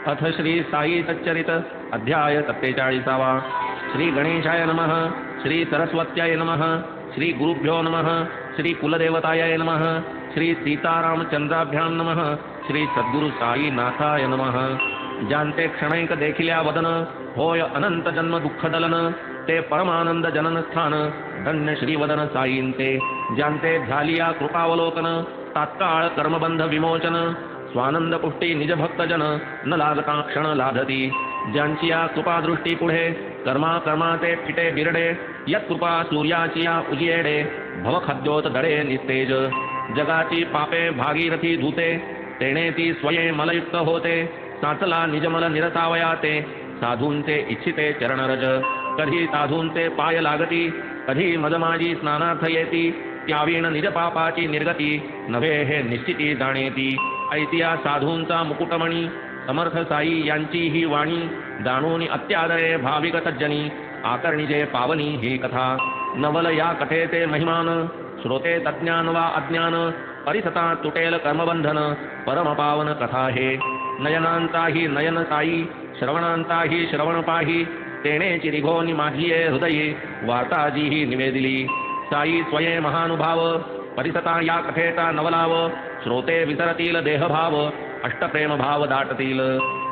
अथ श्री साई सच्चरित अध्याय 47। श्री गणेशाय नमः। श्री सरस्वत्याय नमः। श्री गुरुभ्यो नमः। श्री कुलदेवताय नमः। श्री सीतारामचंद्राभ्यां नमः। श्री सद्गुरु साई नाथाय नमः। जानते क्षणैक देखिल्या वदन, होय अनंत जन्म दुःख दलन, ते परमानंद जनन स्थान, धन्य श्रीवदन साईंते। जानते झालिया कृपावलोकन, तात्काळ कर्मबंध विमोचन, स्वानंद पुष्टी निज भक्तजन, न लागता क्षण लाधती। ज्यांची या कृपा दृष्टी पुढे, कर्मा कर्माचे फिटे बिरडे, यत कृपा सूर्याची या उजियेडे, भवखद्योत दडे निस्तेज। जगाची पापे भागीरथी धुते, तेणे ती स्वये मलयुक्त होते, साचला निजमल निरसावयाते, साधूंचे इच्छिते चरणरज। कधी साधूंचे पाय लागती, कधी मजमाजी स्नानार्थ येती, त्यावीण निज पापाची निर्गती, नव्हे हे निश्चिती जाणेती। ऐतिया साधूंचा मुकुटमणी, समर्थ साई यांची ही वाणी, जाणून अत्यादरे भाविक सज्जनी, आकर्णिजे पावनी ही कथा। नवल या कथेचे महिमान, श्रोते तज्ञान वा अज्ञान, परिसता तुटेल कर्मबंधन, परमपावन कथा हे। नयनांचाही नयन साई, श्रवणांचाही श्रवण पाही, तेणेची रिघोनी माझिये हृदयी, वार्ता जी ही निवेदिली। साई स्वये महानुभाव, परिसता या कथेचा नवलाव, श्रोते विसरतील देहभाव, अष्टप्रेम भाव दाटतील।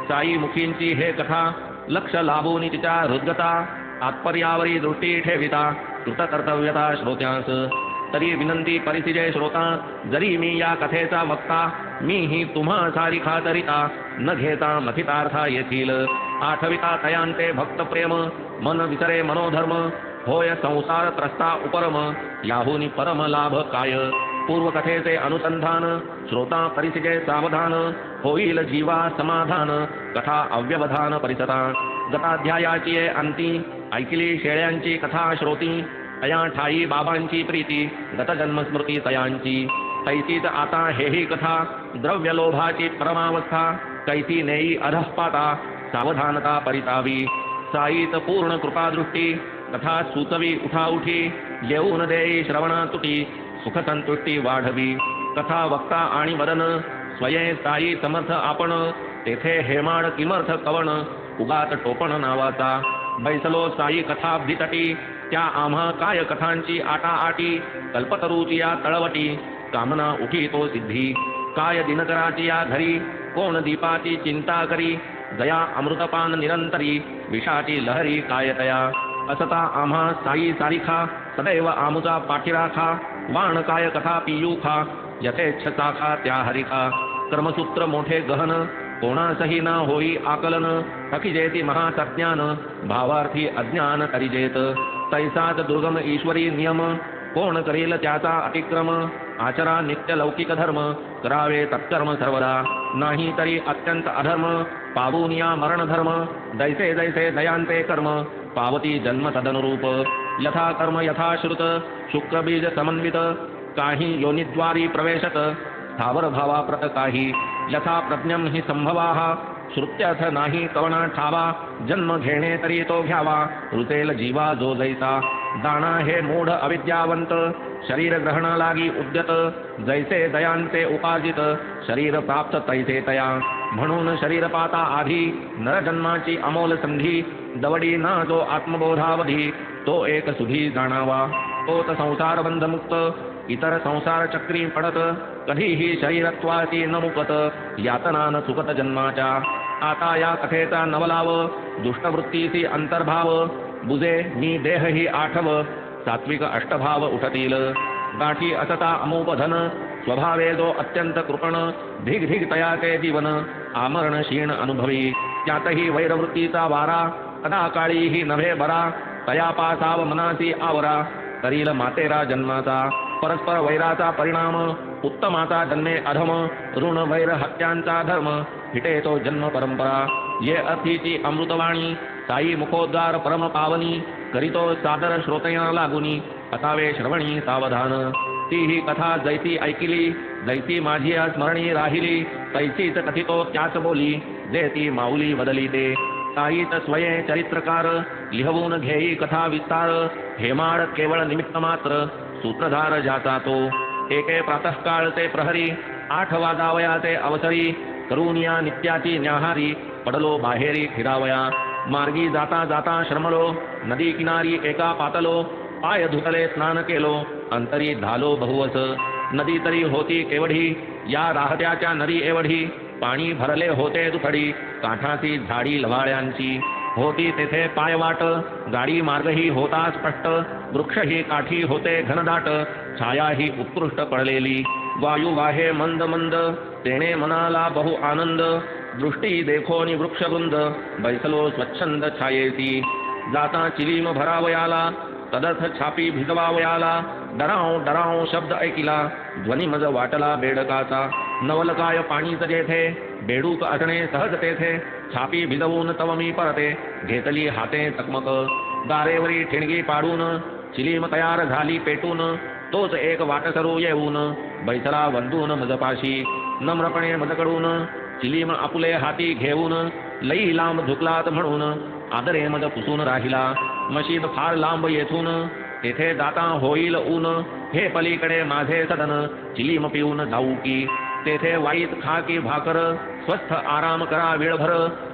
साई मुखींची हे कथा, लक्ष लाभून तिच्या हृद्गता, तात्पर्यावरी दृष्टी ठेविता, कृतकर्तव्यता श्रोत्यांस। तरी विनंती परिसिजे श्रोता, जरी मी या कथेचा वक्ता, मी ही तुम्हा सारी खातरिता, न घेता मथितार्था येथील। आठविता तयांते भक्त प्रेम, मन विसरे मनोधर्म, होय संसार त्रस्ता उपरम, याहुनी परम लाभ काय। पूर्वकथेचे अनुसंधान, श्रोता परिसिजे सावधान, होईल जीवा समाधान, कथा अव्यवधान परिसता। गताध्यायाची अंती, ऐकली शेळ्यांची कथा श्रोती, तया ठाई बाबांची प्रीती, गतजन्म स्मृती तयांची। तैसीच आता हेही कथा, द्रव्य लोभाची परमावस्था, कैसी नेई अधःपाता, सावधानता परितावी। साईत पूर्ण कृपादृष्टी, कथा सुचवी उठाउठी, येऊन देई श्रवणा तुटी, सुख संतुष्टी वाढवी। कथा वक्ता आणि वदन, स्वये साई समर्थ आपण, तेथे हेमाड किमर्थ कवण, उगात टोपण नावाचा। बैसलो साई कथा भितटी, त्या आम्हा काय कथांची आटाआटी, कल्पतरूची या तळवटी, कामना उठी तो सिद्धी। काय दिनकराची या घरी, कोण दीपाची चिंता करी, दया अमृतपान निरंतरी, विषाची लहरी काय तया। असता आम्हा साई सारिखा, सदैव आमुचा पाठीराखा, वाण काय कथा पियूखा, यथेच्छ साखा त्या हरिखा। कर्मसूत्र मोठे गहन, कोणासही न होई आकलन, थकिजेती महासज्ञान, भावार्थी अज्ञान करिजेत। तैसाच दुर्गम ईश्वरी नियम, कोण करील त्याचा अतिक्रम, आचरा नित्य लौकिक धर्म, करावे तत्कर्म सर्वदा, नाही तरी अत्यंत अधर्म, पावून या मरण धर्म, दैसे दैसे दयांते कर्म, पावती जन्म तदनुरूप। यथा कर्म यथा श्रुत, शुक्रबीज समन्वित, काही योनिद्वारी प्रवेशत, स्थावर भावाप्रत काही। यथा प्रज्ञम हि संभवाः, श्रुत्यर्थ नाही कवना ठावा, जन्म घेणे तरी तो घ्यावा, रुचेल जीवा जो जैसा। दाणा हे मूढ अविद्यावंत, शरीर ग्रहणा लागी उद्यत, जैसे दयांचे उपार्जित, शरीर प्राप्त तैसे तया। म्हणून शरीर पाता आधी, नरजन्माची अमोल संधी, दवडी ना जो आत्मबोधावधी, तो एक सुधी जाणावा। तोच संसार बंधमुक्त, इतर संसार चक्री पडत, कधीही शरीरत्वाची न मुकत, यातना न सुखत जन्माच्या। आता या कथेचा नवलाव, दुष्टवृत्तीची अंतर्भाव, बुजे मी देह ही आठव, सात्विक अष्टभाव उठतील। गाठी असता अमोपधन, स्वभावे जो अत्यंत कृपण, ढिग ढिग तयाचे जीवन, आमरण क्षीण अनुभवी। त्यातही वैरवृत्तीचा वारा, कदा काळी ही नव्हे बरा, तया पासाव मनासी आवरा, करील मातेरा जन्माचा। परस्पर वैराचा परिणाम, उत्तमाचा जन्मे अधम, ऋण वैर हत्यांचा धर्म, फिटे तो जन्म परंपरा। ये अर्थीची अमृतवाणी, साई मुखोद्गार परम पावनी, करीतो सादर श्रोतया लागुनी, असावे श्रवणी सावधान। ती ही कथा जैती ऐकिली, जैती माझी स्मरणी राहिली, तैसीच कथितो त्याच बोली, जे ती माऊली बदली ते। साईच स्वये चरित्रकार, लिहवून घेई कथा विस्तार, हेमाड केवळ निमित्त मात्र, सूत्रधार ज्याचा तो। एके प्रातःकाळचे प्रहरी, 8 वाजावयाचे अवसरी, करून या नित्याची न्याहारी, पडलो बाहेरी फिरावया. मार्गी जाता जाता श्रमलो, नदी किनारी एका पातलो. पाय धुतले स्नान केलो, अंतरी झालो बहुवस. नदी तरी होती केवढी, या राहत्याच्या नदी एवढी. पाणी भरले होते दुथडी, काठाची झाडी लवाळ्यांची. होती तेथे पायवाट, गाडी मार्गही होता स्पष्ट. वृक्षही काठी होते घनदाट, छायाही उत्कृष्ट पडलेली. वायू वाहे मंद मंद, तेने मनाला बहु आनंद. दृष्टी देखोनी वृक्षवृंद, बैसलो स्वच्छंद छायेती. जाता चिलीम भरावयाला, तदर्थ छापी भिजवावयाला. डराव डराव शब्द ऐकिला, ध्वनी मज वाटला बेडकाचा. नवलकाय पाणीच जेथे, बेडूक असणे सहज तेथे. छापी भिजवून तव मी परते, घेतली हाते चकमक. गारेवरी ठिणगी पाडून, चिलीम तयार झाली पेटून. तोच एक वाटसरू येऊन, बैसला वंदून मजपाशी. नम्रपणे मजकडून, चिलीम आपुले हाती घेऊन. लई लांब झुकलात म्हणून, आदरे मज पुसून राहिला. मशीद फार लांब येथून, तेथे जाता होईल ऊन. हे पलीकडे माझे सदन, चिलीम पिऊन जाऊ की. तेथे वाईत खा की भाकर, स्वस्थ आराम करा वेळभर.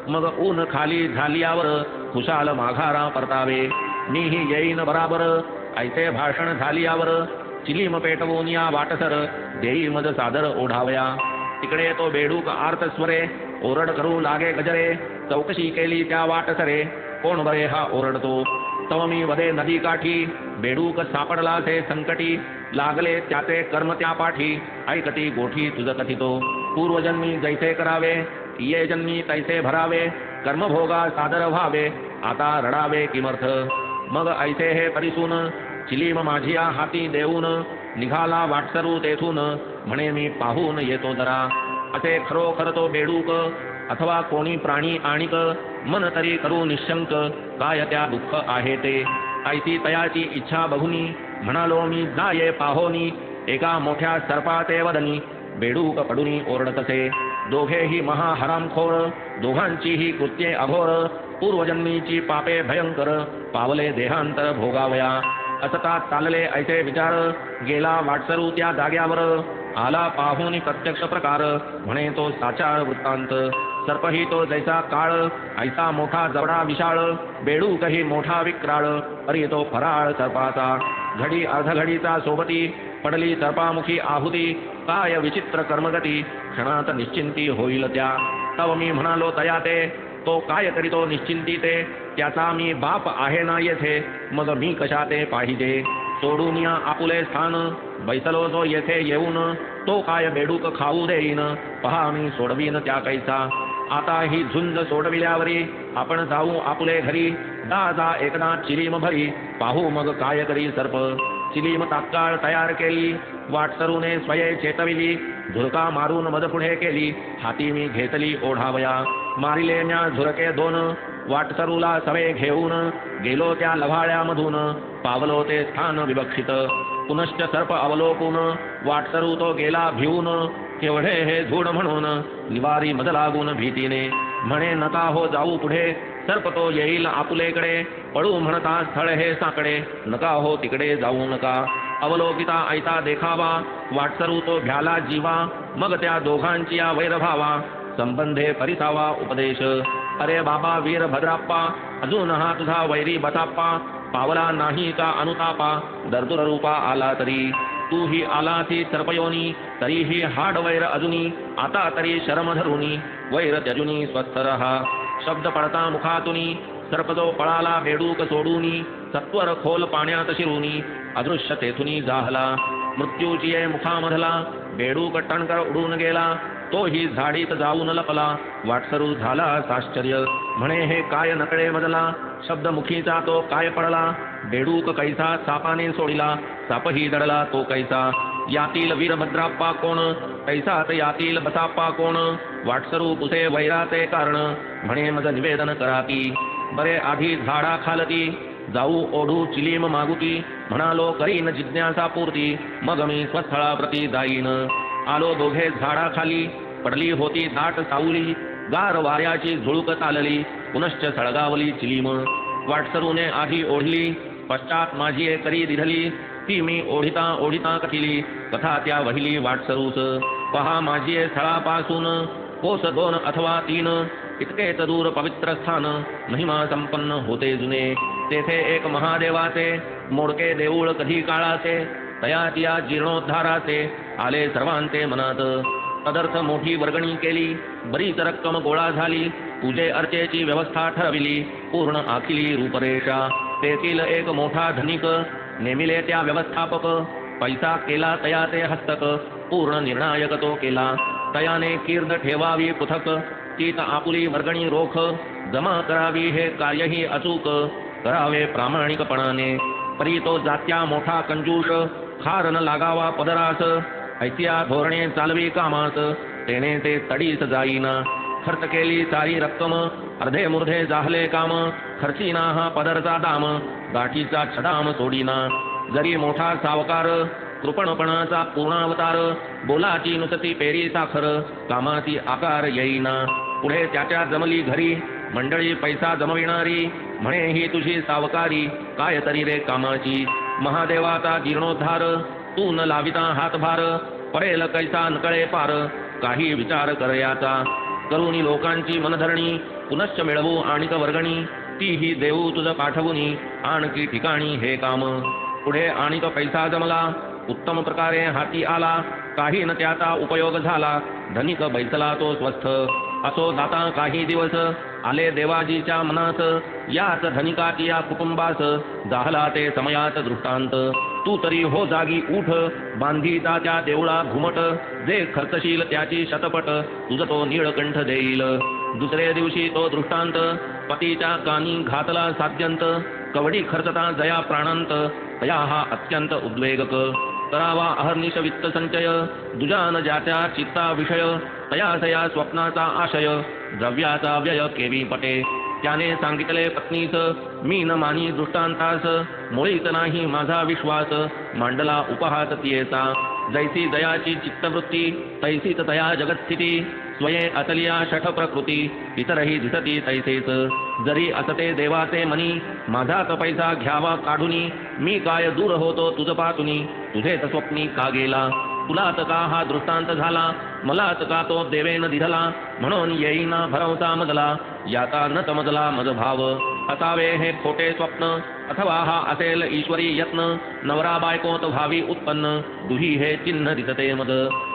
मग ऊन खाली झाल्यावर, खुशाल माघारा परतावे. मीही येईन बराबर, ऐसे भाषण झाल्यावर. चिलीम पेटवून या वाटसर, देई मज सादर ओढावया. तिकडे तो बेडूक आर्त स्वरे, ओरड करू लागे गजरे. चौकशी केली त्या वाटसरे, कोण बरे हा ओरडतो. तव मी वदे नदी काठी, बेडूक सापडला ते संकटी. लागले त्याचे कर्म त्या पाठी, ऐकती गोठी तुझ कथितो. पूर्वजन्मी जैसे करावे, ये जन्मी तैसे भरावे. कर्मभोगा सादर व्हावे, आता रडावे किमर्थ. मग ऐसे हे परिसून, चिलीम माझिया हाती देऊन. निघाला वाटसरू तेथून, म्हणे मी पाहून येतो जरा. असे खरोखर तो बेडूक, अथवा कोणी प्राणी आणिक. मन तरी करू निशंक, काय त्या दुःख आहे ते. ऐसी तयाची इच्छा बघुनी, म्हणालो मी जाये पाहोनी. एका मोठ्या सर्पाचे वदनी, बेडूक पडुनी ओरडतसे. दोघेही महाहरामखोर, दोघांचीही कृत्ये अघोर. पूर्वजन्मीची पापे भयंकर, पावले देहांतर भोगावया. असता चालले ऐसे विचार, गेला वाटसरू त्या जाग्यावर. आला पाहुनी प्रत्यक्ष प्रकार, म्हणे तो साचार वृत्तांत. सर्पही तो जैसा काळ, ऐसा मोठा जवडा विशाळ. बेडूकही मोठा विक्राळ, अरे तो फराळ सर्पाचा. घडी अर्धघडीचा सोबती, पडली सर्पामुखी आहुती. काय विचित्र कर्मगती, क्षणात निश्चिंती होईल त्या. तव मी म्हणालो तया ते, तो काय करीतो निश्चिंती ते. त्याचा मी बाप आहे ना येथे, मग मी कशा ते पाहिजे. सोडून या आपुले स्थान, बैसलो जो येथे येऊन. तो काय बेडूक खाऊ देईन, पहा मी सोडवीन त्या कैसा. आता ही झुंज सोडविल्यावरी, आपण जाऊ आपुले घरी. जा जा एकदा चिलीम भरी, पाहू मग काय करी सर्प. चिलीम तात्काळ तयार केली, वाटसरूने स्वये चेतविली. झुरका मारून मद पुढे केली, हाती मी घेतली ओढावया. मारिले म्या झुरके दोन, वाटसरूला सवे घेऊन. गेलो त्या लव्हाळ्यामधून, पावलो ते स्थान विवक्षित. पुनश्च सर्प अवलोकून, वाटसरू तो गेला भिवून. केवढे हे झूड म्हणून, निवारी मद लागून भीतीने. म्हणे नका हो जाऊ पुढे, सर्प तो येईल आपुलेकडे. पळू म्हणता स्थळ हे साकडे, नका हो तिकडे जाऊ नका. अवलोकिता ऐता देखावा, वाटसरू तो भ्याला जीवा. मग त्या दोघांची या वैरभावा, संबंधे परिसावा उपदेश. अरे बाबा वीरभद्राप्पा, अजून हा तुझा वैरी बसाप्पा. पावला नाही का अनुतापा, दर्दुर रूपा आला तरी. तू ही आला ती सर्पयोनी, तरीही हाड वैर अजुनी. आता तरी शरम धरुनी, वैर त्यजुनी स्वस्थ रहा. शब्द पडता मुखातुनी, सर्प जो पळाला बेडूक सोडूनी. सत्वर खोल पाण्यात शिरुनी, अदृश्य तेथुनी जाहला. मृत्यूची ये मुखामधला, बेडूक टणकर उडून गेला. तोही झाडीत जाऊन लपला, वाटसरू झाला आश्चर्य. म्हणे हे काय नकळे मजला, शब्द मुखीचा तो काय पडला. बेडूक कैसा सापाने सोडिला, सापही दडला तो कैसा. यातील वीरभद्राप्पा कोण, कैसाच यातील बसाप्पा कोण. वाटसरू पुसे वैराचे कारण, म्हणे मज निवेदन कराती. बरे आधी झाडा खालती, जाऊ ओढू चिलीम मागुती. म्हणालो करीन जिज्ञासा पूर्ती, मग मी स्वस्थळाप्रती जाईन. आलो दोघे झाडा खाली, पडली होती दाट सावली. गार वाऱ्याची झुळूक चालली, पुनश्च सळगावली चिलीम. वाटसरूने आधी ओढली, पश्चात माझी करी दिधली. ती मी ओढिता ओढिता कथिली, कथा त्या वहिली वाटसरूच. पहा माझी स्थळापासून, कोस 2 अथवा 3. इतकेच दूर पवित्र स्थान महिमा संपन्न होते जुने. तेथे एक महादेवाचे मोडके देऊळ कधी काळाचे, तयाची या जीर्णोद्धाराचे आले सर्वांचे मनात. तदर्थ मोठी वर्गणी केली, बरीच रक्कम गोळा झाली, पूजे अर्चेची व्यवस्था ठरविली, पूर्ण आखिली रूपरेषा. तेथील एक मोठा धनिक नेमिले त्या व्यवस्थापक, पैसा केला तयाचे हस्तक, पूर्ण निर्णायक तो केला. तयाने कीर्द ठेवावी पृथक, तीच आपुली वर्गणी रोख, जमा करावी हे कार्यही अचूक, करावे प्रामाणिकपणाने. परी तो जात्या मोठा कंजूष, खार न लागावा पदरास, ऐतिया धोरणे चालवी कामास, तेने ते तडीस जाईना. खर्च केली सारी रक्कम, अर्धे मुर्धे जाहले काम, खर्चीना हा पदरचा दाम, गाठीचा छदाम सोडीना. जरी मोठा सावकार, कृपणपणाचा पूर्णावतार, बोलाची नुसती पेरी साखर, कामाची आकार येईना. पुढे त्याच्या जमली घरी मंडळी पैसा जमविणारी, म्हणे ही तुझी सावकारी, काय तरी रे कामाची. महादेवाचा जीर्णोद्धार, तू न लाविता हातभार, परेल कैसा नकळे पार, काही विचार करयाचा. करुणी लोकांची मनधरणी, पुनश्च मिळवू आणिक वर्गणी, तीही देऊ तुझ पाठवुनी, आणखी ठिकाणी हे काम. पुढे आणिक पैसा जमला, उत्तम प्रकारे हाती आला, काही न त्याचा उपयोग झाला, धनिक बैसला तो स्वस्थ. असो दाता काही दिवस, आले देवाजीच्या मनात, याच धनिकाची या कुटुंबास, जाहला ते समयात दृष्टांत. तू तरी हो जागी उठ, बांधीचा त्या देवळा घुमट, जे खर्चशील त्याची शतपट, तुझ तो नीळकंठ देईल. दुसरे दिवशी तो दृष्टांत, पतीच्या कानी घातला साध्यंत, कवडी खर्चता जया प्राणांत, तया हा अत्यंत उद्वेगक. करावा अहर्निश वित्त संचय, दुजान ज्याच्या चित्ता विषय, तयासया स्वप्नाचा आशय, द्रव्याचा व्यय केवी पटे. त्याने सांगितले पत्नीस, मी न मानी दृष्टांतास, मुळीच नाही माझा विश्वास, मांडला उपहास तियेचा. जैसी दयाची चित्तवृत्ती, तैसीच तया जगतस्थिती, स्वये अतलिया शठ प्रकृती, इतरही दिसती तैसेच. जरी असते देवाचे मनी, माझाच पैसा घ्यावा काढुनी, मी काय दूर होतो तुझ पातुनी, तुझेच स्वप्नी का गेला. तुलाच का हा दृष्टांत झाला, मलाच का तो देवेन दिधला, म्हणून येईना भरवसा मजला, याचा न समजला मज भाव. असावे हे खोटे स्वप्न, अथवा हा असेल ईश्वरी यत्न, नवरा बायकोत व्हावी उत्पन्न, दुही हे चिन्ह दिसते मज.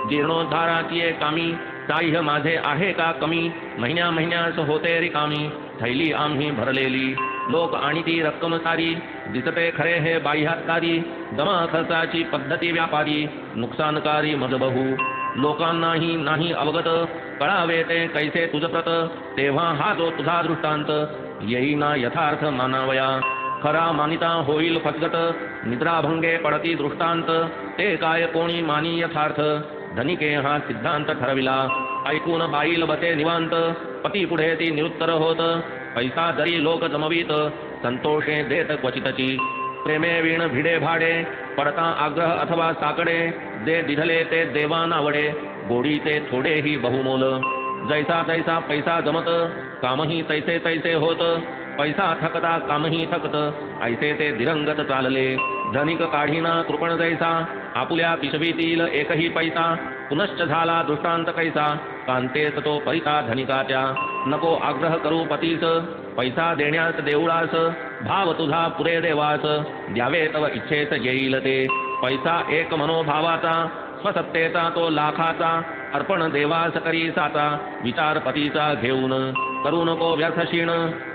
जीर्णोद्धाराची कामी, साह्य माझे आहे का कमी, महिन्या महिन्यास होते रिकामी, थैली आम्ही भरलेली. लोक आणि ती रक्कम सारी, दिसते खरे हे बाह्यात्कारी, जमा खर्चाची पद्धती व्यापारी, नुकसानकारी मज बहु. लोकांनाही नाही अवगत, कळावे ते कैसे तुझ प्रत, तेव्हा हा जो तुझा दृष्टांत, येईना यथार्थ मानावया. खरा मानिता होईल फसगत, निद्राभंगे पडती दृष्टांत, ते काय कोणी मानी यथार्थ, धनिके हा सिद्धांत ठरविला. ऐकून बाईल बसे निवांत, पती पुढे ती निरुत्तर होत, पैसा जरी लोक जमवीत, संतोषे देत क्वचितची. प्रेमे वीण भिडे भाडे, पडता आग्रह अथवा साकडे, जे दिधले ते देवानावडे, गोडीचे थोडेही बहुमोल. जैसा तैसा पैसा जमत, कामही तैसे तैसे होत, पैसा थकता कामही थकत, ऐसे ते दिरंगत चालले. धनिक काढीना कृपण जैसा, आपुल्या पिशवीतील एकही पैसा, पुनश्च झाला दृष्टांत कैसा, कांतेस तो परिता धनिकाच्या. नको आग्रह करू पतीस, पैसा देण्यास देऊळास, भाव तुझा पुरे देवास, द्यावे तव इच्छेस येईल ते. पैसा एक मनोभावाचा, स्वसत्तेचा तो लाखाचा, अर्पण देवास करी साचा, विचार पतीचा घेऊन. करू नको व्यर्थ क्षीण,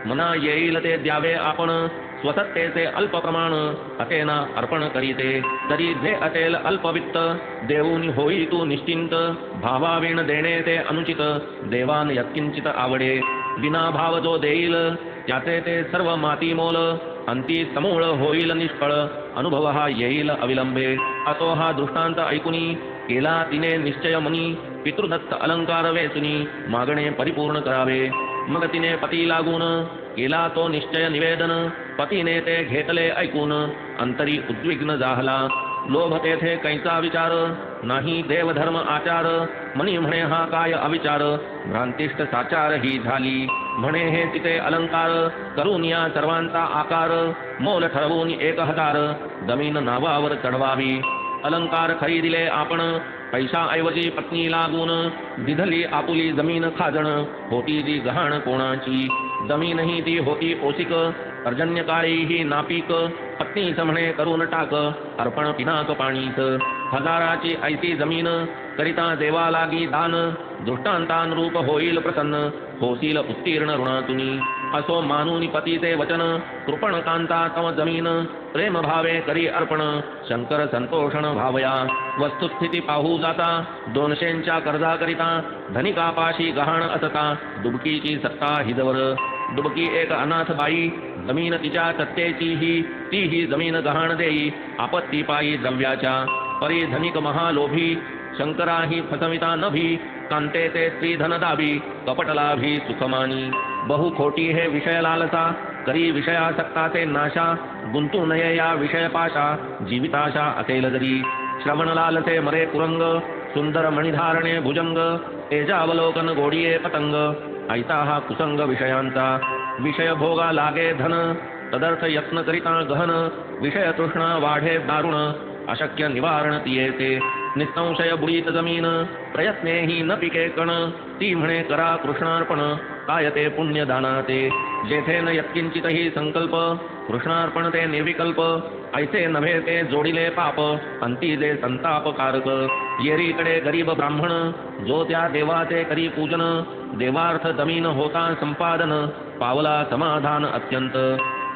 मना येईल ते द्यावे आपण, स्वसत्तेचे अल्प प्रमाण, असेना अर्पण करीते. तरी जे असेल अल्पवित्त, देऊन होई तू निश्चिंत, भावाविण देणे ते अनुचित, देवान यत्किंचित आवडे. विना भाव जो देईल, त्याचे ते सर्व माती मोल, अंती समूळ होईल निष्फळ, अनुभव हा येईल अविलंबे. असो हा दृष्टांत ऐकुनी, केला तिने निश्चय मनी, पितृदत्त अलंकार वेचुनी, मागणे परिपूर्ण करावे. मग तिने पती लागून, केला तो निश्चय निवेदन, पतीने ते घेतले ऐकून, अंतरी उद्विग्न जाहला. लोभ तेथे कैचा विचार, नाही देवधर्म आचार, मनी म्हणे हा काय अविचार, भ्रांतिष्ट साचार ही झाली. म्हणे हे तिथे अलंकार, करून या सर्वांचा आकार, मोल ठरवून 1000, जमीन नावावर चढवावी. अलंकार खरीदिले आपण, पैशाऐवजी पत्नी लागून, दिधली आपुली जमीन खाजण, होती ती गहाण कोणाची, जमीनही ती होती ओसिक, पर्जन्यकाळी ही नापीक, पत्नीच म्हणे करून टाक, अर्पण पिनाक पाणीच, हजाराची ऐती जमीन, करिता देवा लागी दान, दृष्टांतानुरूप होईल प्रसन्न, होतील उत्तीर्ण ऋणातुनी, असो मानूनी पतीचे वचन, कृपण कांता तव जमीन, प्रेम भावे करी अर्पण, शंकर संतोषण भावया, वस्तुस्थिती पाहू जाता, 200च्या कर्जा करिता, धनिकापाशी गहाण असता, दुबकीची सत्ता हिजवर, दुबकी एक अनाथ बाई, जमीन तिच्या सत्तेची ही, तीही जमीन गहाण देई, आपत्ती पायी द्रव्याच्या, परी धनिक महालोभी, शंकराही फसविता नभी, कांते ते स्त्री धन दाबी, कपटलाभी सुखमानी, बहु खोटी हे विषय लालसा, करी विषयासक्ताचे नाशा, गुंतू नये या विषय पाशा, जीविताशा असेल जरी, श्रवण लालसे मरे कुरंग, सुंदर मणिधारणे भुजंग, तेजावलोकन गोडिये पतंग, ऐसा हा कुसंग विषयांचा, विषय भोगा लागे धन, तदर्थ यत्न करिता गहन, विषय तृष्णा वाढे दारुण, अशक्य निवारण तियेते, निसंशय बुडीत जमीन, प्रयत्नेही न पिके कण, ती म्हणे करा कृष्णार्पण, काय ते पुण्यदानाते, जेथे न यत्किंचितही संकल्प, कृष्णार्पण ते निर्विकल्प, ऐसे नव्हे ते जोडिले पाप, अंती जे संतापकारक, येरीकडे गरीब ब्राह्मण, जो त्या देवाचे करी पूजन, देवार्थ जमीन होता संपादन, पावला समाधान अत्यंत,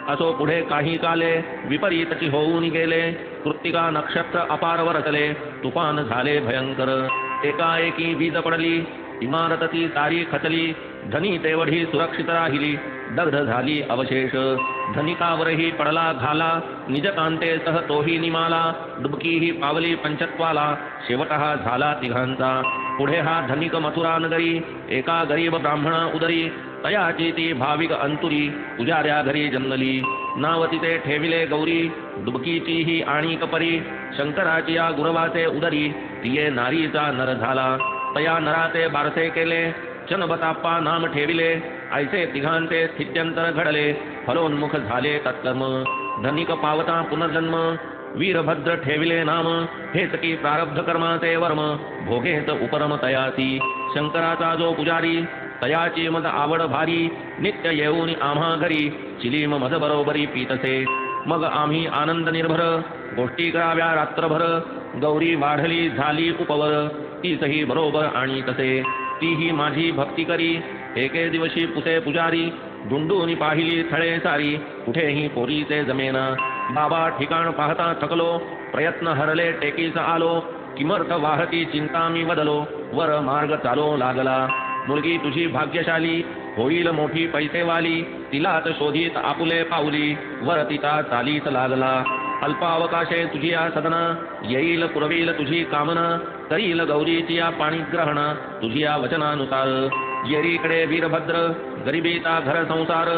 असो पुढे काही काले, विपरीतची होऊन गेले, कृत्तिका नक्षत्र अपार वरसले, तुफान झाले भयंकर, एकाएकी वीज पडली, इमारत ती सारी खचली, धनी तेवढी सुरक्षित राहिली, दग्ध झाली अवशेष, धनिकावरही पडला घाला, निजकांतेसह तोही निमाला, डुबकीही पावली पंचत्वाला, शेवट हा झाला तिघांचा, पुढे हा धनिक मथुरा नगरी, एका गरीब ब्राह्मणा उदरी, तयाची ती भाविक अंतुरी, पुजाऱ्या घरी जन्मली, नाव तिथे ठेविले गौरी, डुबकीची ही आणिक परी, शंकराची या गुरवाचे उदरी, तिये नारीचा नर झाला, तया नराचे बारसे केले, चनबताप्पा नाम ठेविले, ऐसे तिघांचे स्थित्यंतर घडले, फलोन्मुख झाले तत्कर्म, धनिक पावता पुनर्जन्म, वीरभद्र ठेविले नाम, हेच की प्रारब्ध कर्माचे वर्म, भोगेत उपरम तयासी, शंकराचा जो पुजारी, तयाची मज आवड भारी, नित्य येऊन आम्हा घरी, चिलीम मज बरोबरी पीतसे, मग आम्ही आनंद निर्भर, गोष्टी कराव्या रात्रभर, गौरी वाढली झाली उपवर, तीसही बरोबर आणि तसे, तीही माझी भक्ती करी, एके दिवशी पुसे पुजारी, धुंडून पाहिली थळे सारी, कुठेही पोरीचे जमेना, बाबा ठिकाण पाहता थकलो, प्रयत्न हरले टेकीस आलो, किमर्थ वाहती चिंता मी बदलो, वर मार्ग चालो लागला, मुलगी तुझी भाग्यशाली, होईल मोठी पैसेवाली, तिलाच शोधित आपुले पाऊली, वर तिचा चालीस लागला, अल्पावकाशे तुझी या सदना, येईल पुरवील तुझी कामना, करील गौरीची या पाणीग्रहण, तुझी या वचनानुसार, येरीकडे वीरभद्र, गरिबीचा घर संसार,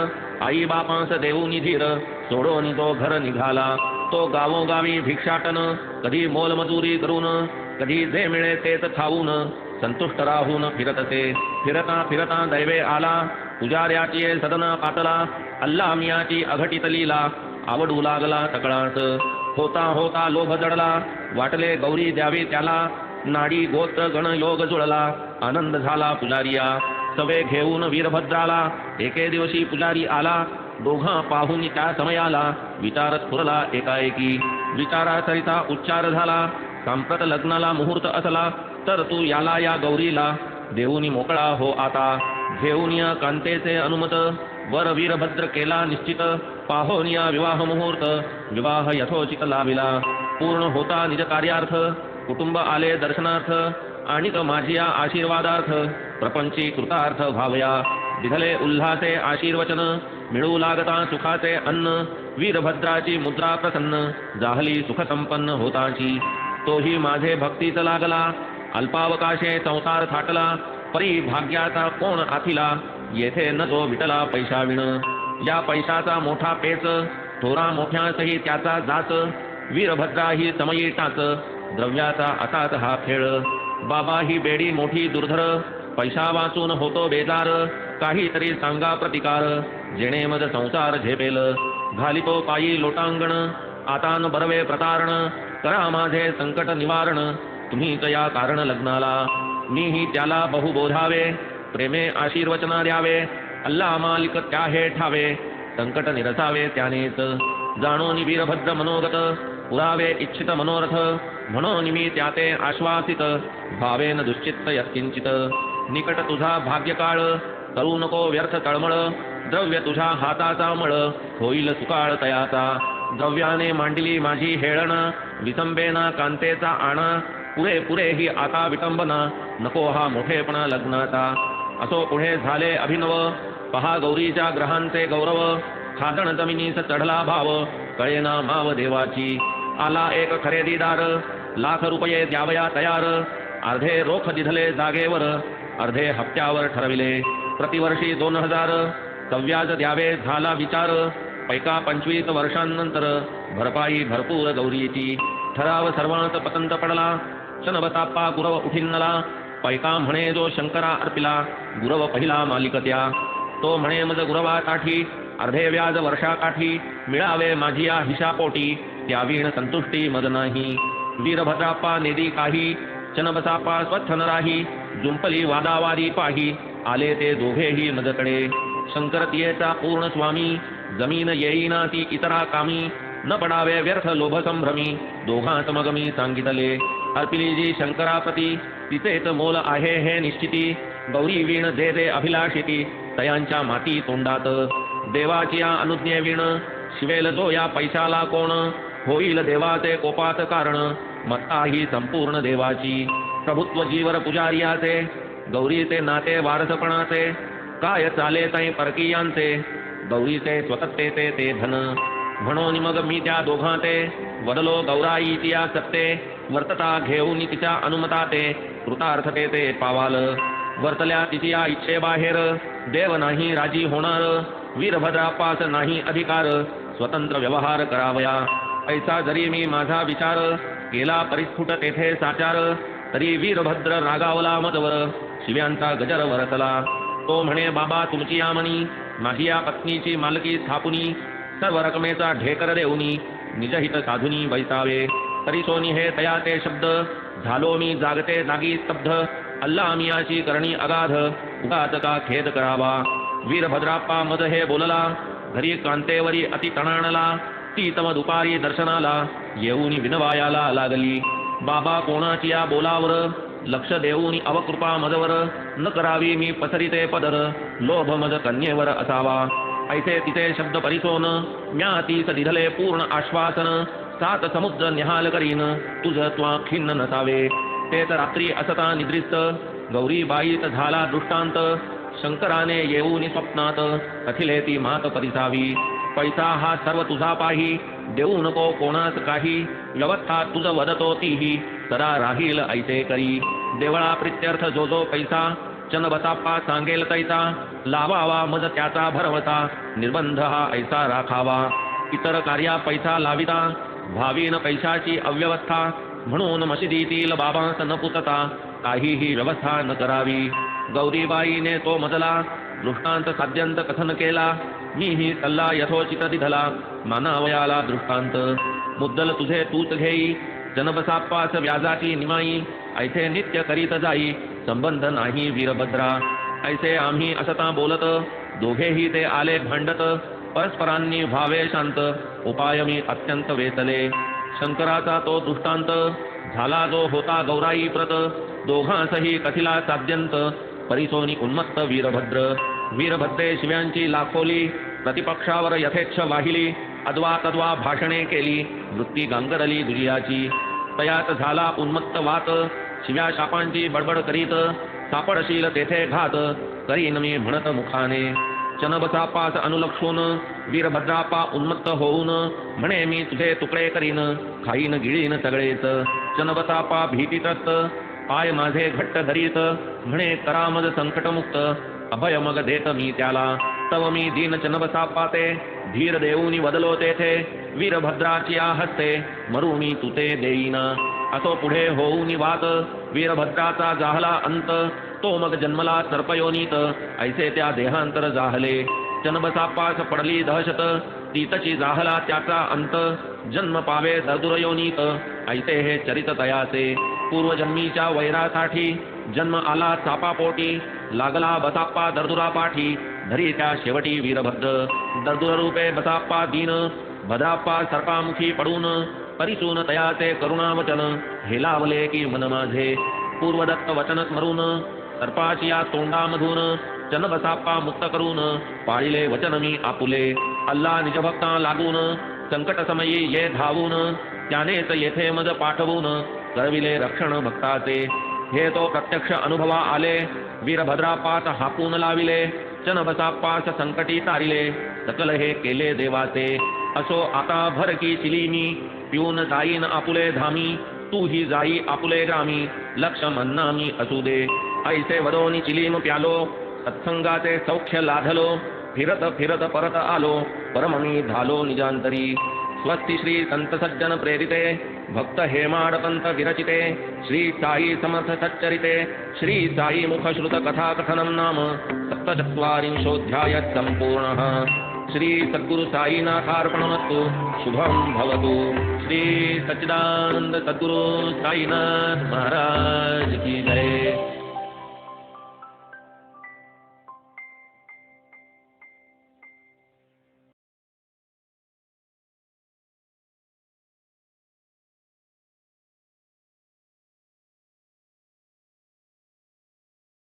आई बापांस देऊनी धीर, सोडून तो घर निघाला, तो गावोगावी भिक्षाटन, कधी मोलमजुरी करून, कधी जे मिळे तेच खाऊन, संतुष्ट राहून फिरतसे, फिरता फिरता दैवे आला, पुजाऱ्याची सदना पातला, अल्ला मियाची अघटित लीला, आवडू लागला सकळास, होता होता लोभ जडला, वाटले गौरी द्यावी त्याला, नाडी गोत्र गण योग जुळला, आनंद झाला पुजारिया, सवे घेऊन वीरभद्राला, एके दिवशी पुजारी आला, दोघा पाहून त्या समयाला, विचार स्फुरला एकाएकी, विचारासरिता उच्चार झाला, सांप्रत लग्नाला मुहूर्त असला, तर तू याला या गौरीला, देऊनी मोकळा हो आता, घेऊन या कांतेचे अनुमत, वर वीरभद्र केला निश्चित, पाहोन या विवाह मुहूर्त, विवाह यथोचित लाविला, पूर्ण होता निज कार्यार्थ, कुटुंब आले दर्शनार्थ, आणि माझी या आशीर्वादार्थ, प्रपंची कृतार्थ भावया, दिधले उल्हासे आशीर्वचन, मिळू लागता सुखाचे अन्न, वीरभद्राची मुद्रा प्रसन्न, जाहली सुखसंपन्न होताची, तोही माझे भक्तीच लागला, अल्पावकाशे संसार थाटला, परी भाग्याचा कोण आथिला, येथे न तो विटला पैशाविण, या पैशाचा मोठा पेच, थोरा मोठ्यासही त्याचा जाच, वीरभद्रा ही समयी टाच, द्रव्याचा असाच हा खेळ, बाबा ही बेडी मोठी दुर्धर, पैसा वाचून होतो बेजार, काहीतरी सांगा प्रतिकार, जेणे मज संसार झेपेल, घालितो पायी लोटांगण, आता न बरवे प्रतारण, करा माझे संकट निवारण, तुम्हीच या कारण लग्नाला. मीही त्याला बहु बोधावे, प्रेमे आशीर्वचना द्यावे, अल्ला मालिक त्या हे ठावे, संकट निरसावे त्यानेच. जाणोनी वीरभद्र मनोगत, पुरावे इच्छित मनोरथ, म्हणून मी त्याते आश्वासित, भावेन दुश्चित्त यत्किंचित. निकट तुझा भाग्यकाळ, करू नको व्यर्थ तळमळ, द्रव्य तुझ्या हाताचा मळ, होईल सुकाळ तयाचा. द्रव्याने मांडली माझी हेळण, विसंबेना कांतेचा आणा, पुरे पुरे ही आता विटंबना, नको हा मोठेपणा लग्नाचा. असो पुढे झाले अभिनव, पहा गौरीच्या ग्रहांचे गौरव, खादण जमिनीस चढला भाव, कळेना माव देवाची. आला एक खरेदीदार, लाख रुपये द्यावया तयार, अर्धे रोख दिधले जागेवर, अर्धे हप्त्यावर ठरविले. प्रतिवर्षी 2000 सव्याज द्यावे झाला विचार, पैका 25 वर्षांनंतर भरपाई भरपूर गौरीची. ठराव सर्वांच पसंत पडला, शनबताप्पा गुरव उठिन्नला, पैका म्हणे जो शंकरा अर्पिला, गुरव पहिला मालिक त्या. तो म्हणे मज गुरवा काठी, अर्धे व्याज वर्षाकाठी, मिळावे माझी या हिशापोटी, त्यावीण संतुष्टी मज नाही. वीरभद्राप्पा नेदी काही, चनबसाप्पा स्वच्छ न राही, जुंपली वादावादी पाही, आले ते दोघेही मजकडे. शंकरतियेचा पूर्ण स्वामी, जमीन येईना ती इतरा कामी, न पडावे व्यर्थ लोभ संभ्रमी, दोघांत मग मी सांगितले. अर्पिली जी शंकरापती, तिचेच मोल आहे हे निश्चिती, गौरी वीण दे दे अभिलाषिती, तयांच्या माती तोंडात. देवाची या अनुज्ञे वीण, शिवेल जो या पैशाला कोण, होईल देवाचे कोपात कारण, मत्ता ही संपूर्ण देवाची. प्रभुत्व जीवर पुजारियाचे, गौरीचे नाते वारसपणाचे, काय चाले तै परकीयांचे, गौरीचे स्वतःचे ते धन. म्हणून मग मी त्या दोघांते, वदलो गौराईची या सत्ते, वर्तता घेऊन तिच्या अनुमताते, कृतार्थते ते पावाल. वर्तल्या तिची या इच्छेबाहेर, देव नाही राजी होणार, वीरभद्रापास नाही अधिकार, स्वतंत्र व्यवहार करावया. ऐसा जरी मी माझा विचार, केला परिस्फुट तेथे साचार, तरी वीरभद्र रागावला मजवर, शिव्यांचा गजर वरसला. तो म्हणे बाबा तुमची यामनी, माझी या पत्नीची मालकी स्थापुनी, सर्व रकमेचा ढेकर देऊनी, निजहित साधुनी बैसावे. तरी सोनी हे तयाचे शब्द, झालो मी जागते जागी स्तब्ध, अल्ला मियाची करणी अगाध, उगाच का खेद करावा. वीरभद्राप्पा मज हे बोलला, घरी कांतेवरी अति तणाणला, ती तम दुपारी दर्शनाला, येऊन विनवायाला लागली. बाबा कोणाची या बोलावर, लक्ष देऊन अवकृपा मजवर, न करावी मी पसरिते पदर, लोभ मज कन्येवर असावा. ऐसे तिचे शब्द परिसोन, म्या तीस दिधले पूर्ण आश्वासन, 7 समुद्र निहाल करीन, तुझ त्वा खिन्न नसावे. तेच रात्री असता निद्रिस्त, गौरीबाईत झाला दृष्टांत, शंकराने येऊन स्वप्नात, अखिलेती मात परिसावी. पैसा हा सर्व तुझा पाही, देऊ नको कोणास काही, व्यवस्था तुझ वदतो तीही, सदा राहील ऐसे करी. देवळा प्रित्यर्थ जो जो पैसा, चनबसाप्पा सांगेल तैसा, लावावा मज त्याचा भरवसा, निर्बंध हा ऐसा राखावा. इतर कार्या पैसा लाविता, भावीन पैशाची अव्यवस्था, म्हणून मशिदीतील बाबांस न पुतता, काहीही व्यवस्था न करावी. गौरीबाईने तो मजला, दृष्टांत साध्यंत कथन केला, मीही सल्ला यथोचित दिधला, मानावयाला दृष्टांत. मुद्दल तुझे तूच घेई, जनबसाप्पास व्याजाची निमाई, ऐसे नित्य करीत जाई, संबंध नाही वीरभद्रा. ऐसे आम्ही असता बोलत, दोघेही ते आले भांडत, परस्परांनी व्हावे शांत, उपाय मी अत्यंत वेतले. शंकराचा तो दृष्टांत, झाला जो होता गौराई प्रत, दोघांसही कथिला साध्यंत, परिसोनी उन्मत्त वीरभद्र. वीरभद्रे शिव्यांची लाखोली, प्रतिपक्षावर यथेच्छ वाहिली, अद्वा तद्वा भाषणे केली, वृत्ती गांगरली दुजियाची. तयात झाला उन्मत्त वात, शिव्या शापांची बडबड करीत, सापडशील तेथे घात, करीन मी म्हणत मुखाने. चनबसापास अनुलक्षून, वीरभद्रापा उन्मत्त होऊन, म्हणे मी तुझे तुकडे करीन, खाईन गिळीन सगळेच. चनबसापा भीतीतस्त, पाय माझे घट्ट धरीत, म्हणे करा मज संकटमुक्त, अभय मग देत मी त्याला. तव मी दीन चनबसापाते, धीर देऊनी वदलो तेथे, वीरभद्राची हस्ते, मरू मी तुते देईना. असो पुढे होऊनी वात, वीरभद्राचा जाहला अंत, तो मग जन्मला सर्पयोनीत, ऐसे त्या देहांतर जाहले. चनबसापास पडली दहशत, तीतची जाहला त्याचा अंत जन्म पावे दर्दुरयोनीत ऐसे हे चरित तयाचे पूर्वजन्मीच्या वैरासाठी जन्म आला चापापोटी लागला बसाप्पा दर्दुरा पाठी धरी त्या शेवटी वीरभद्र दर्दुर रूपे बसाप्पा दीन भद्राप्पा सर्पामुखी पडून परिसून तयाचे करुणावचन हेलावले की मन माझे पूर्वदत्त वचन स्मरून सर्पाची या तोंडामधून चन बसाप्पा मुक्त करून पाळिले वचन मी आपुले अल्ला निजभक्ता लागून संकट समयी ये धावून त्यानेच येथे मज पाठवून करविले रक्षण भक्ताचे हे तो प्रत्यक्ष अनुभवा आले वीरभद्रापास हापून लाविले चन बसाप्पास संकटी तारिले सकल हे केले देवाचे असो आता भर की चिली मी पिऊन जाईन आपुले धामी तू ही जाई आपुले ग्रामी लक्ष म्हणना मी असू दे ऐसे वदोनी चिलीम प्यालो सत्संगाचे सौख्य लाधलो फिरत फिरत परत आलो परममी झालो निजांतरी स्वस्ति श्री संत सज्जन प्रेरिते भक्त हेमाडपंत विरचिते श्री साई समर्थ सच्चरिते श्री साई मुख श्रुत कथा कथनम नाम सप्तचत्वारिंशोऽध्याय संपूर्णः श्री सद्गुरु साईनाथार्पणमस्तु शुभम भवतु श्री सच्चिदानंद सद्गुरु साईनाथ महाराज की जय।